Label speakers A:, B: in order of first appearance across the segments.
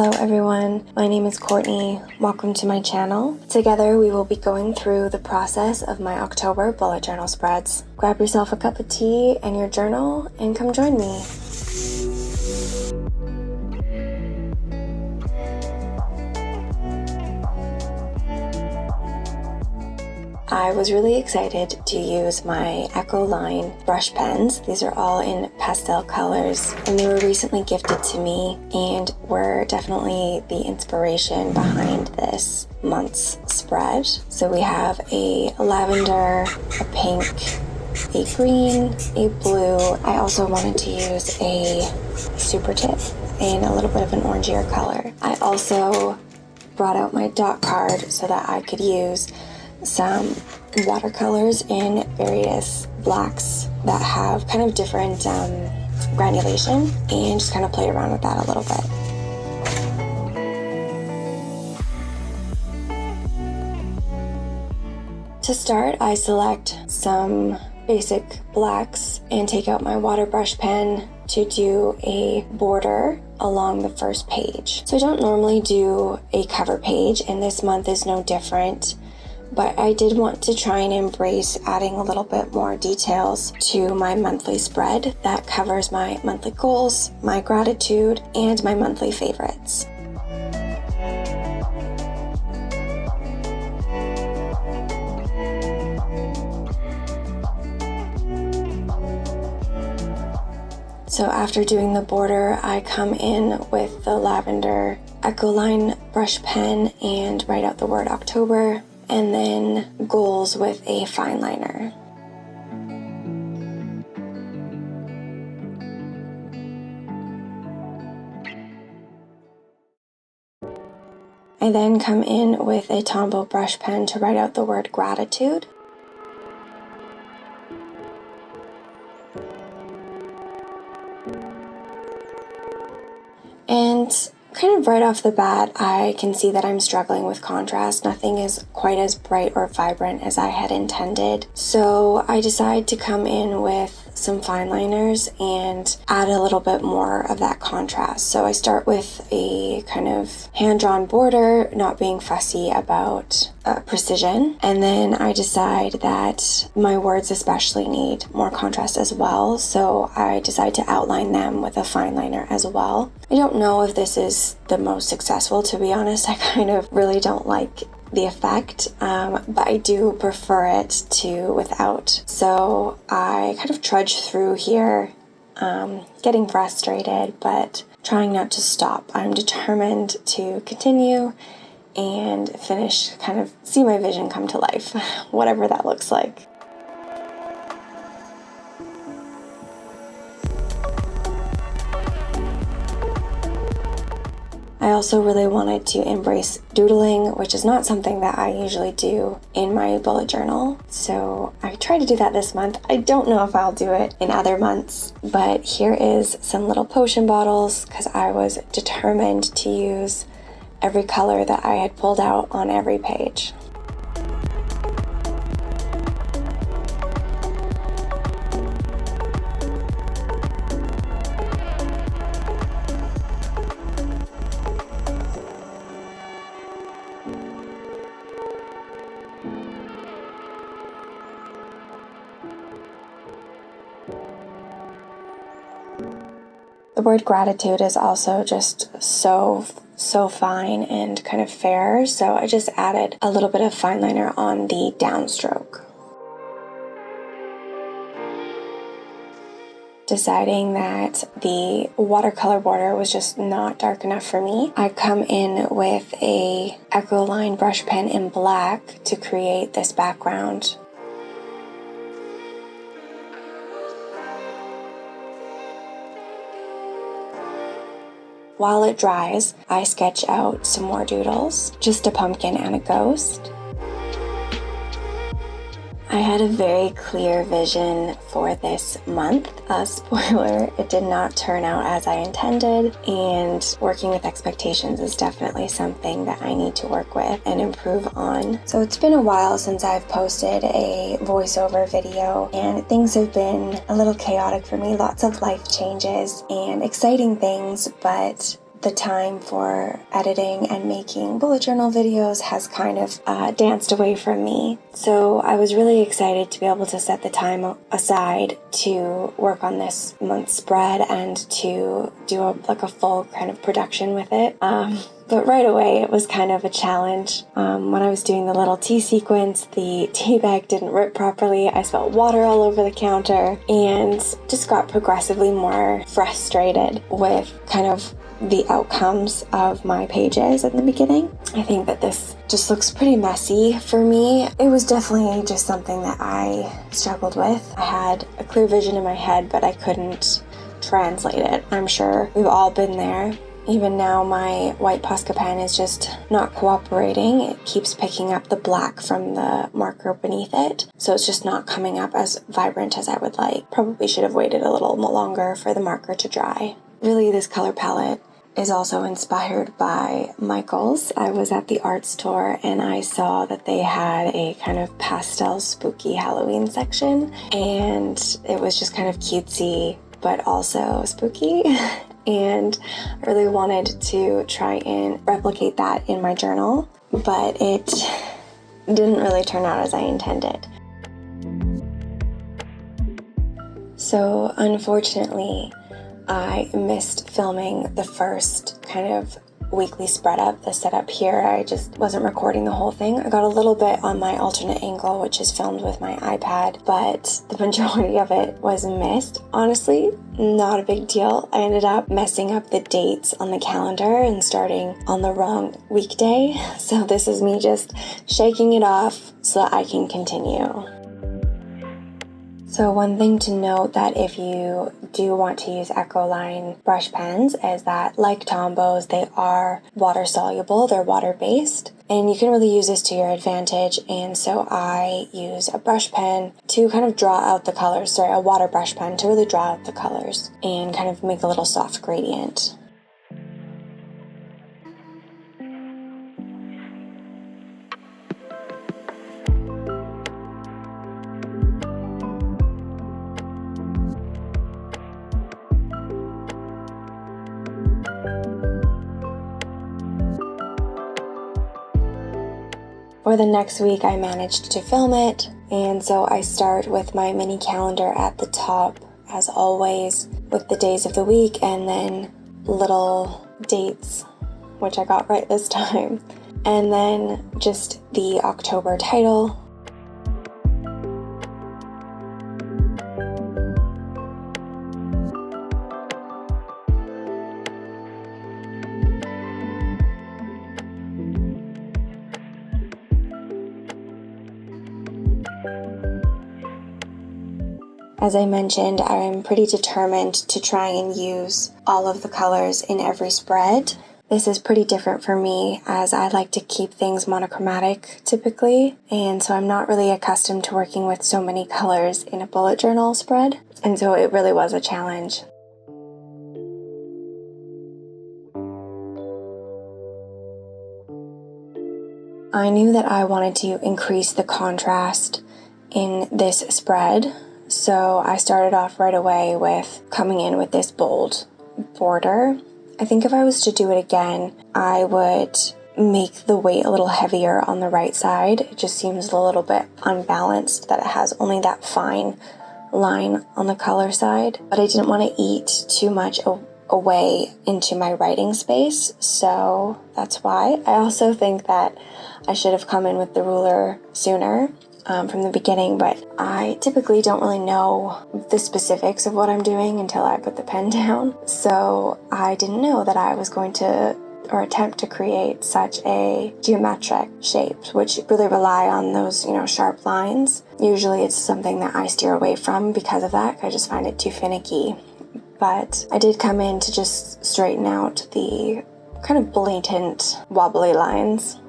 A: Hello everyone, my name is Courtney. Welcome to my channel. Together we will be going through the process of my October bullet journal spreads. Grab yourself a cup of tea and your journal and come join me. I was really excited to use my Ecoline Brush Pens. These are all in pastel colors and they were recently gifted to me and were definitely the inspiration behind this month's spread. So we have a lavender, a pink, a green, a blue. I also wanted to use a super tip in a little bit of an orangier color. I also brought out my dot card so that I could use some watercolors in various blacks that have kind of different granulation and just kind of play around with that a little bit. To start, I select some basic blacks and take out my water brush pen to do a border along the first page. So I don't normally do a cover page and this month is no different. But I did want to try and embrace adding a little bit more details to my monthly spread that covers my monthly goals, my gratitude, and my monthly favorites. So after doing the border, I come in with the lavender Ecoline Brush Pen and write out the word October, and then goals with a fine liner. I then come in with a Tombow brush pen to write out the word gratitude. And kind of right off the bat, I can see that I'm struggling with contrast. Nothing is quite as bright or vibrant as I had intended. So I decide to come in with some fine liners and add a little bit more of that contrast. So I start with a kind of hand-drawn border, not being fussy about precision. And then I decide that my words especially need more contrast as well. So I decide to outline them with a fine liner as well. I don't know if this is the most successful, to be honest. I kind of really don't like the effect, but I do prefer it to without. So I kind of trudge through here, getting frustrated, but trying not to stop. I'm determined to continue and finish, kind of see my vision come to life, whatever that looks like. I also really wanted to embrace doodling, which is not something that I usually do in my bullet journal. So I tried to do that this month. I don't know if I'll do it in other months, but here is some little potion bottles because I was determined to use every color that I had pulled out on every page. The word gratitude is also just so fine and kind of fair, so I just added a little bit of fine liner on the downstroke. Deciding that the watercolor border was just not dark enough for me, I come in with a Ecoline brush pen in black to create this background. While it dries, I sketch out some more doodles, just a pumpkin and a ghost. I had a very clear vision for this month. Spoiler, it did not turn out as I intended, and working with expectations is definitely something that I need to work with and improve on. So it's been a while since I've posted a voiceover video, and things have been a little chaotic for me. Lots of life changes and exciting things, but the time for editing and making bullet journal videos has kind of danced away from me. So I was really excited to be able to set the time aside to work on this month's spread and to do a full kind of production with it. But right away, it was kind of a challenge. When I was doing the little tea sequence, the tea bag didn't rip properly. I spilled water all over the counter and just got progressively more frustrated with kind of the outcomes of my pages at the beginning. I think that this just looks pretty messy for me. It was definitely just something that I struggled with. I had a clear vision in my head, but I couldn't translate it. I'm sure we've all been there. Even now, my white Posca pen is just not cooperating. It keeps picking up the black from the marker beneath it, so it's just not coming up as vibrant as I would like. Probably should have waited a little longer for the marker to dry. Really, this color palette is also inspired by Michael's. I was at the art store and I saw that they had a kind of pastel spooky Halloween section, and it was just kind of cutesy but also spooky. And I really wanted to try and replicate that in my journal, but it didn't really turn out as I intended. So unfortunately, I missed filming the first kind of weekly spread up, the setup here. I just wasn't recording the whole thing. I got a little bit on my alternate angle, which is filmed with my iPad, but the majority of it was missed. Honestly, not a big deal. I ended up messing up the dates on the calendar and starting on the wrong weekday. So this is me just shaking it off so that I can continue. So one thing to note that if you do want to use Ecoline brush pens is that, like Tombows, they are water soluble, they're water based, and you can really use this to your advantage. And so I use a brush pen to kind of draw out the colors, a water brush pen to really draw out the colors and kind of make a little soft gradient. For the next week, I managed to film it, and so I start with my mini calendar at the top, as always, with the days of the week, and then little dates, which I got right this time, and then just the October title. As I mentioned, I'm pretty determined to try and use all of the colors in every spread. This is pretty different for me as I like to keep things monochromatic typically, and so I'm not really accustomed to working with so many colors in a bullet journal spread, and so it really was a challenge. I knew that I wanted to increase the contrast in this spread, so I started off right away with coming in with this bold border. I think if I was to do it again, I would make the weight a little heavier on the right side. It just seems a little bit unbalanced that it has only that fine line on the color side, but I didn't want to eat too much away into my writing space, so that's why. I also think that I should have come in with the ruler sooner from the beginning, but I typically don't really know the specifics of what I'm doing until I put the pen down, so I didn't know that I was going to attempt to create such a geometric shape, which really rely on those, sharp lines. Usually it's something that I steer away from because of that. I just find it too finicky. But I did come in to just straighten out the kind of blatant wobbly lines.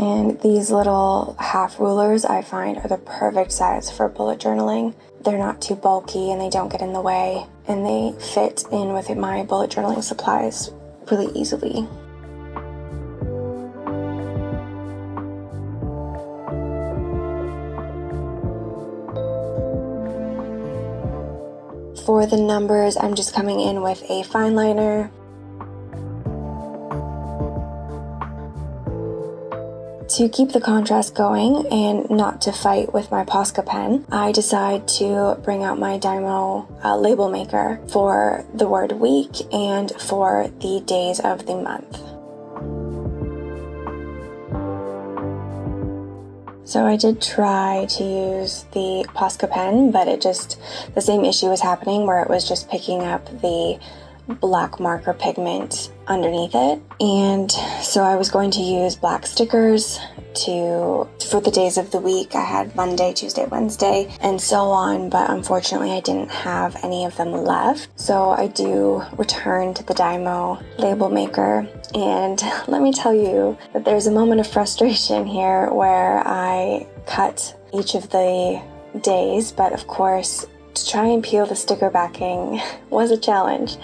A: And these little half rulers I find are the perfect size for bullet journaling. They're not too bulky and they don't get in the way, and they fit in with my bullet journaling supplies really easily. For the numbers, I'm just coming in with a fine liner. To keep the contrast going and not to fight with my Posca pen, I decide to bring out my Dymo label maker for the word week and for the days of the month. So I did try to use the Posca pen, but the same issue was happening where it was just picking up the black marker pigment underneath it. And so I was going to use black stickers for the days of the week. I had Monday, Tuesday, Wednesday, and so on, but unfortunately I didn't have any of them left. So I do return to the Dymo label maker, and let me tell you that there's a moment of frustration here where I cut each of the days, but of course to try and peel the sticker backing was a challenge.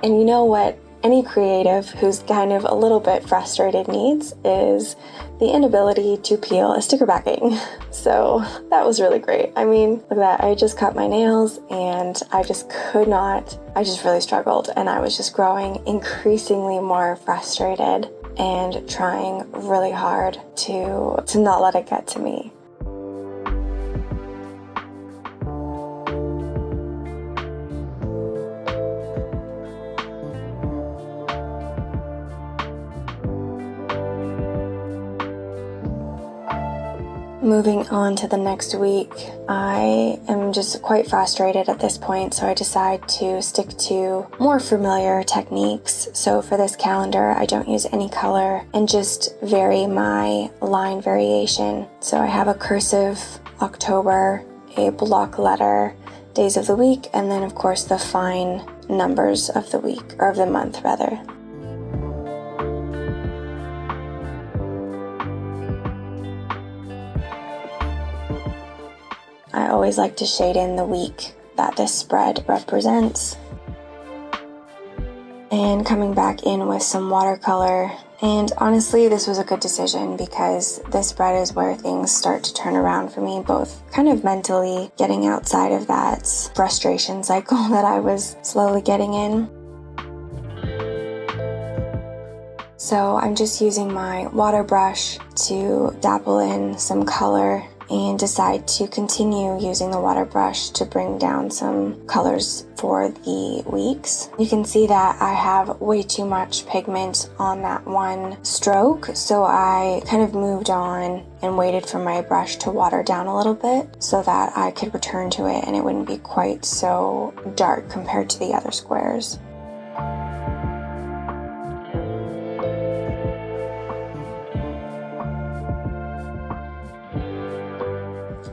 A: And you know what any creative who's kind of a little bit frustrated needs is the inability to peel a sticker backing. So that was really great. I mean, look at that. I just cut my nails and I just really struggled, and I was just growing increasingly more frustrated and trying really hard to not let it get to me. Moving on to the next week, I am just quite frustrated at this point, so I decide to stick to more familiar techniques. So for this calendar, I don't use any color and just vary my line variation. So I have a cursive October, a block letter, days of the week, and then of course the fine numbers of the week, or of the month rather. I always like to shade in the week that this spread represents. And coming back in with some watercolor. And honestly, this was a good decision because this spread is where things start to turn around for me, both kind of mentally getting outside of that frustration cycle that I was slowly getting in. So I'm just using my water brush to dabble in some color and decide to continue using the water brush to bring down some colors for the weeks. You can see that I have way too much pigment on that one stroke, so I kind of moved on and waited for my brush to water down a little bit so that I could return to it and it wouldn't be quite so dark compared to the other squares.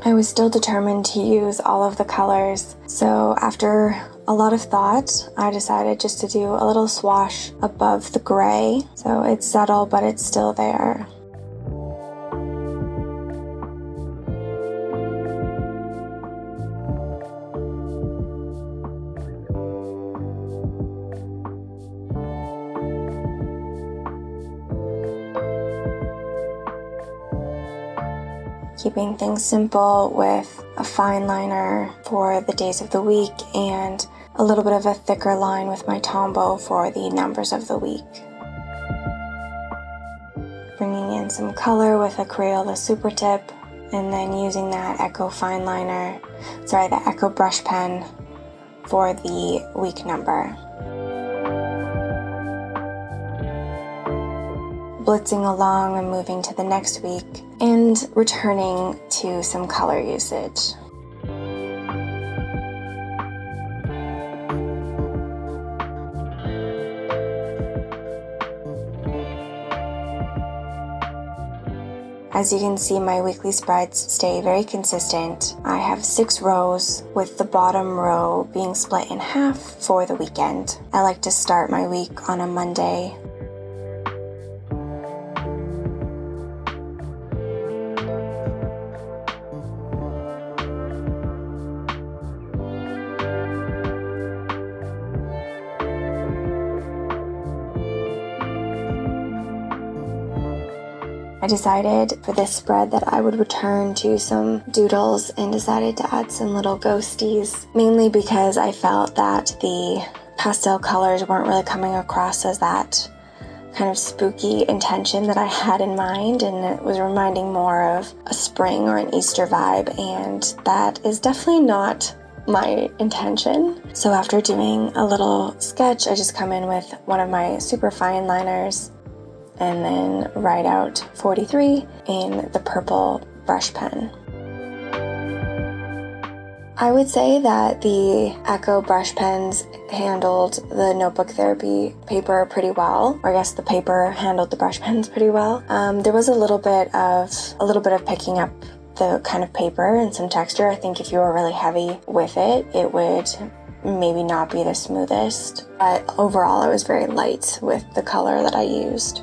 A: I was still determined to use all of the colors, so after a lot of thought, I decided just to do a little swash above the gray, so it's subtle but it's still there. Keeping things simple with a fine liner for the days of the week and a little bit of a thicker line with my Tombow for the numbers of the week. Bringing in some color with a Crayola Super Tip and then using that Eco Brush Pen for the week number. Blitzing along and moving to the next week and returning to some color usage. As you can see, my weekly spreads stay very consistent. I have 6 rows with the bottom row being split in half for the weekend. I like to start my week on a Monday. I decided for this spread that I would return to some doodles and decided to add some little ghosties, mainly because I felt that the pastel colors weren't really coming across as that kind of spooky intention that I had in mind, and it was reminding more of a spring or an Easter vibe, and that is definitely not my intention. So after doing a little sketch, I just come in with one of my super fine liners and then write out 43 in the purple brush pen. I would say that the Echo brush pens handled the notebook therapy paper pretty well, or I guess the paper handled the brush pens pretty well. There was a little bit of picking up the kind of paper and some texture. I think if you were really heavy with it, it would maybe not be the smoothest, but overall it was very light with the color that I used.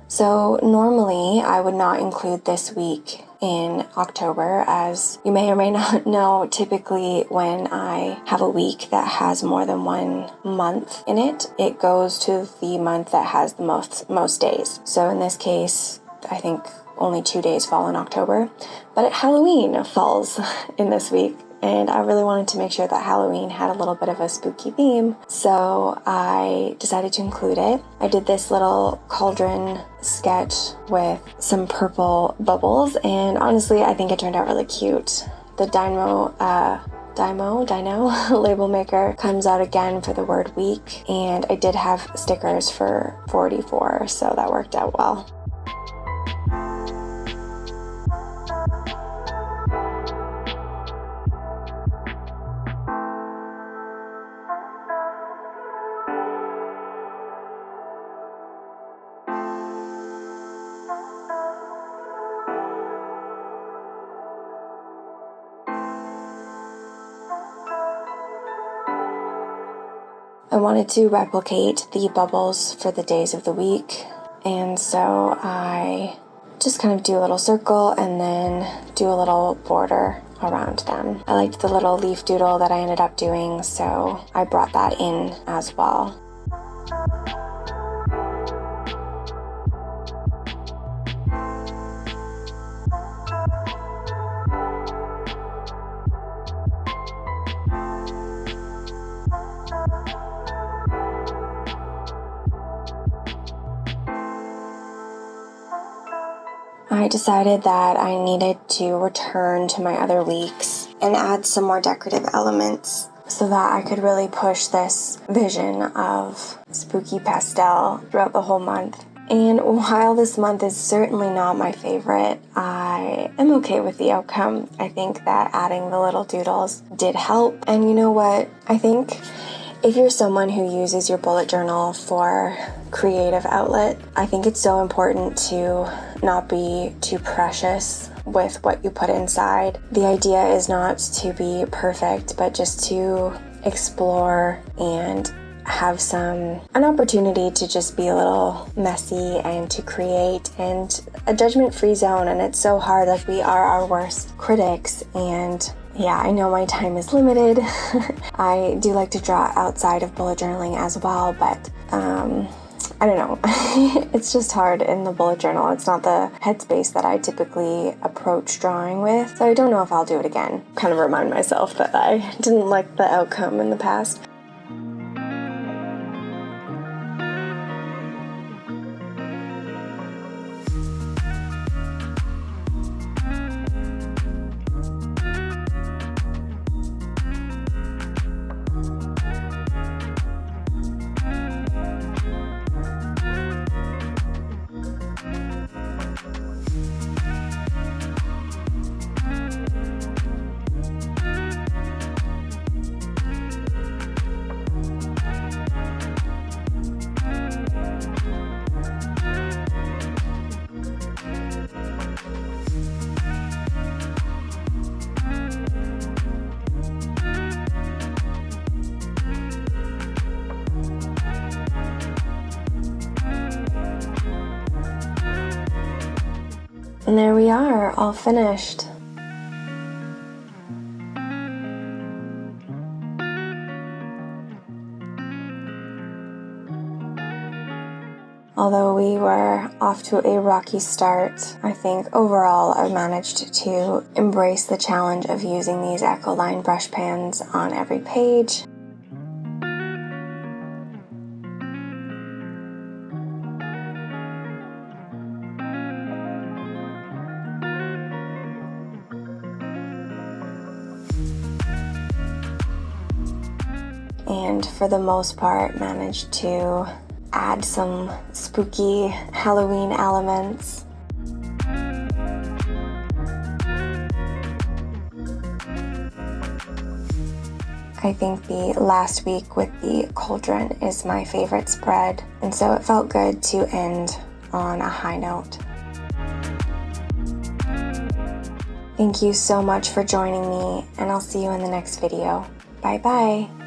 A: So normally I would not include this week in October. As you may or may not know, typically when I have a week that has more than 1 month in it, it goes to the month that has the most days. So in this case, I think only 2 days fall in October, but Halloween falls in this week. And I really wanted to make sure that Halloween had a little bit of a spooky theme, so I decided to include it. I did this little cauldron sketch with some purple bubbles, and honestly, I think it turned out really cute. The Dino label maker comes out again for the word week, and I did have stickers for 44, so that worked out well. I wanted to replicate the bubbles for the days of the week, and so I just kind of do a little circle and then do a little border around them. I liked the little leaf doodle that I ended up doing, so I brought that in as well. I decided that I needed to return to my other weeks and add some more decorative elements so that I could really push this vision of spooky pastel throughout the whole month. And while this month is certainly not my favorite, I am okay with the outcome. I think that adding the little doodles did help. And you know what? I think if you're someone who uses your bullet journal for creative outlet, I think it's so important to not be too precious with what you put inside. The idea is not to be perfect, but just to explore and have an opportunity to just be a little messy and to create, and a judgment-free zone. And it's so hard, like we are our worst critics, and yeah, I know my time is limited. I do like to draw outside of bullet journaling as well, but I don't know. It's just hard in the bullet journal. It's not the headspace that I typically approach drawing with, so I don't know if I'll do it again. Kind of remind myself that I didn't like the outcome in the past. And there we are, all finished. Although we were off to a rocky start, I think overall I've managed to embrace the challenge of using these Ecoline brush pens on every page. And for the most part managed to add some spooky Halloween elements. I think the last week with the cauldron is my favorite spread, and so it felt good to end on a high note. Thank you so much for joining me, and I'll see you in the next video. Bye bye!